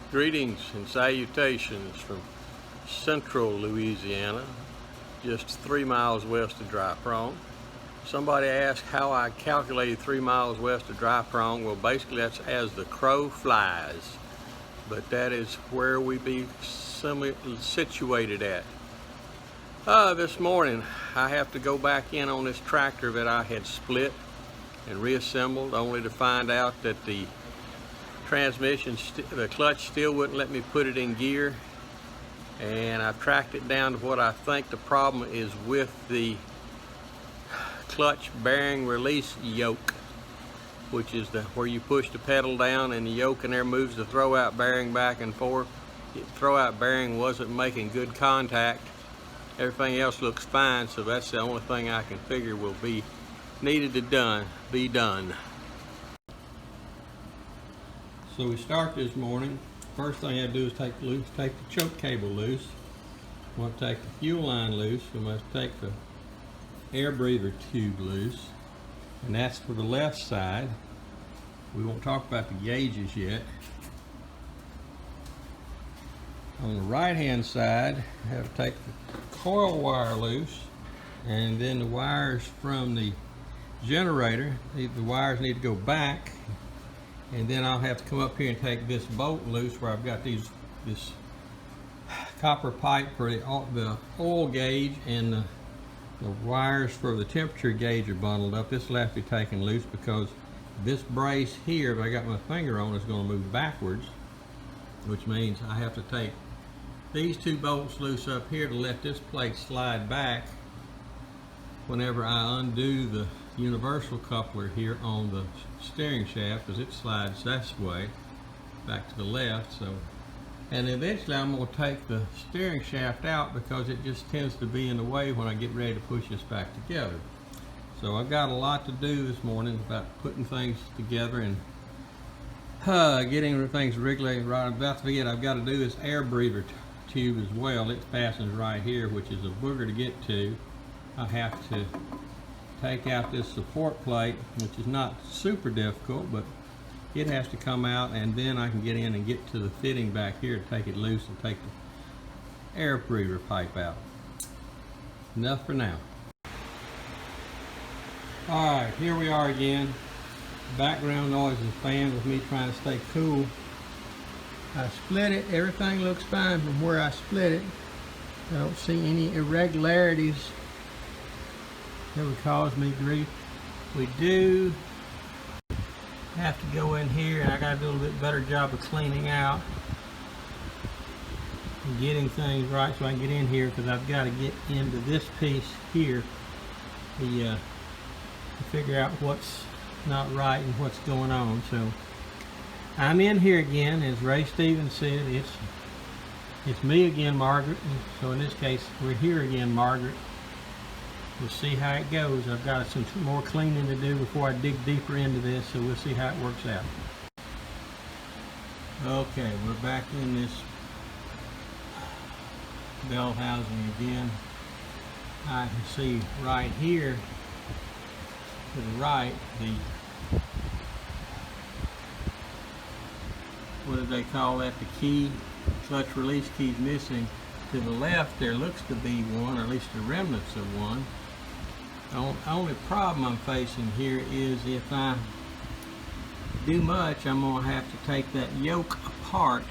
Greetings and salutations from central Louisiana, just 3 miles west of Dry Prong. Somebody asked how I calculated 3 miles west of Dry Prong. Well, basically that's as the crow flies, but that is where we be situated at. This morning I have to go back in on this tractor that I had split and reassembled, only to find out that the transmission, the clutch still wouldn't let me put it in gear, and I've tracked it down to what I think the problem is with the clutch bearing release yoke, which is where you push the pedal down and the yoke in there moves the throwout bearing back and forth. The throwout bearing wasn't making good contact. Everything else looks fine, so that's the only thing I can figure will be needed to be done. So we start this morning. First thing I do is take the choke cable loose. We want to take the fuel line loose. We must take the air breather tube loose, and that's for the left side. We won't talk about the gauges yet. On the right hand side, I have to take the coil wire loose, and then the wires from the generator, the wires need to go back. And then I'll have to come up here and take this bolt loose where I've got this copper pipe for the oil gauge, and the wires for the temperature gauge are bundled up. This will have to be taken loose because this brace here, if I got my finger on, is going to move backwards, which means I have to take these two bolts loose up here to let this plate slide back whenever I undo the universal coupler here on the steering shaft, because it slides this way back to the left. So, and eventually I'm going to take the steering shaft out because it just tends to be in the way when I get ready to push this back together. So I've got a lot to do this morning about putting things together and getting things regulated right. I'm about to forget, I've got to do this air breather tube as well. It fastens right here, which is a booger to get to. I have to take out this support plate, which is not super difficult, but it has to come out, and then I can get in and get to the fitting back here to take it loose and take the air breather pipe out. Enough for now. Alright, here we are again. Background noise is fan with me trying to stay cool. I split it. Everything looks fine from where I split it. I don't see any irregularities that would cause me grief. We do have to go in here, and I got to do a little bit better job of cleaning out and getting things right so I can get in here, because I've got to get into this piece here to figure out what's not right and what's going on. So I'm in here again, as Ray Stevens said. It's me again, Margaret. So in this case, we're here again, Margaret. We'll see how it goes. I've got some more cleaning to do before I dig deeper into this, so we'll see how it works out. Okay, we're back in this bell housing again. I can see right here to the right, what do they call that? The key, clutch release key is missing. To the left there looks to be one, or at least the remnants of one. The only problem I'm facing here is if I do much, I'm going to have to take that yoke apart,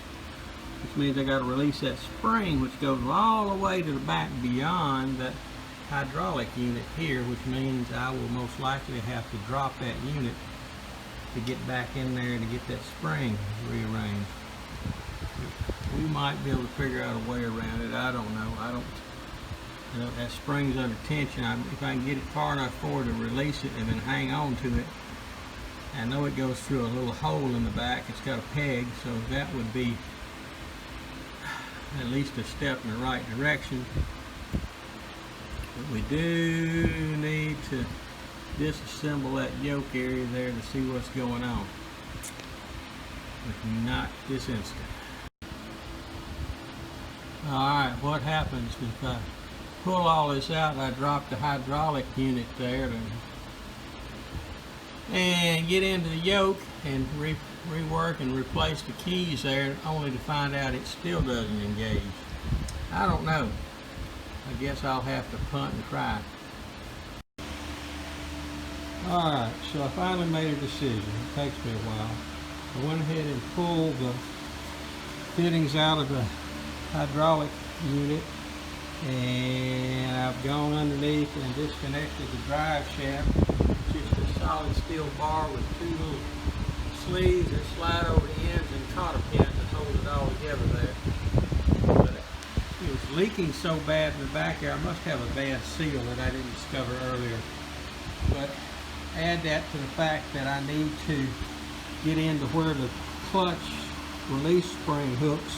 which means I got to release that spring, which goes all the way to the back beyond that hydraulic unit here, which means I will most likely have to drop that unit to get back in there to get that spring rearranged. We might be able to figure out a way around it. I don't know. You know, that spring's under tension. If I can get it far enough forward to release it and then hang on to it. I know it goes through a little hole in the back. It's got a peg, so that would be at least a step in the right direction. But we do need to disassemble that yoke area there to see what's going on. But not this instant. Alright, what happens if I pull all this out and I drop the hydraulic unit there and get into the yoke and rework and replace the keys there, only to find out it still doesn't engage. I don't know. I guess I'll have to punt and try. Alright, so I finally made a decision. It takes me a while. I went ahead and pulled the fittings out of the hydraulic unit, and I've gone underneath and disconnected the drive shaft. Just a solid steel bar with two little sleeves that slide over the ends and cotter pins that hold it all together there. But it was leaking so bad in the back there, I must have a bad seal that I didn't discover earlier. But add that to the fact that I need to get into where the clutch release spring hooks,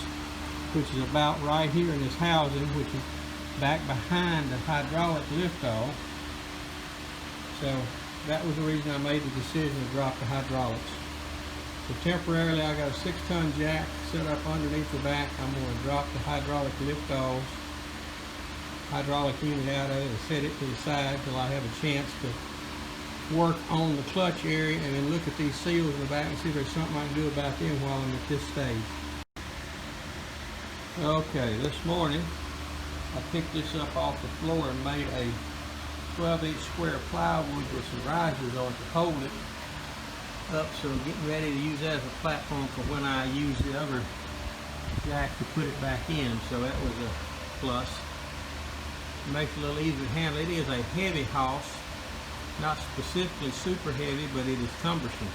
which is about right here in this housing, which is back behind the hydraulic liftoff. So that was the reason I made the decision to drop the hydraulics. So temporarily I got a 6-ton jack set up underneath the back. I'm going to drop the hydraulic liftoffs, hydraulic unit out of it, and set it to the side till I have a chance to work on the clutch area, and then look at these seals in the back and see if there's something I can do about them while I'm at this stage. Okay, this morning I picked this up off the floor and made a 12-inch square plywood with some risers on it to hold it up, so I'm getting ready to use that as a platform for when I use the other jack to put it back in. So that was a plus. It makes it a little easier to handle. It is a heavy house. Not specifically super heavy, but it is cumbersome.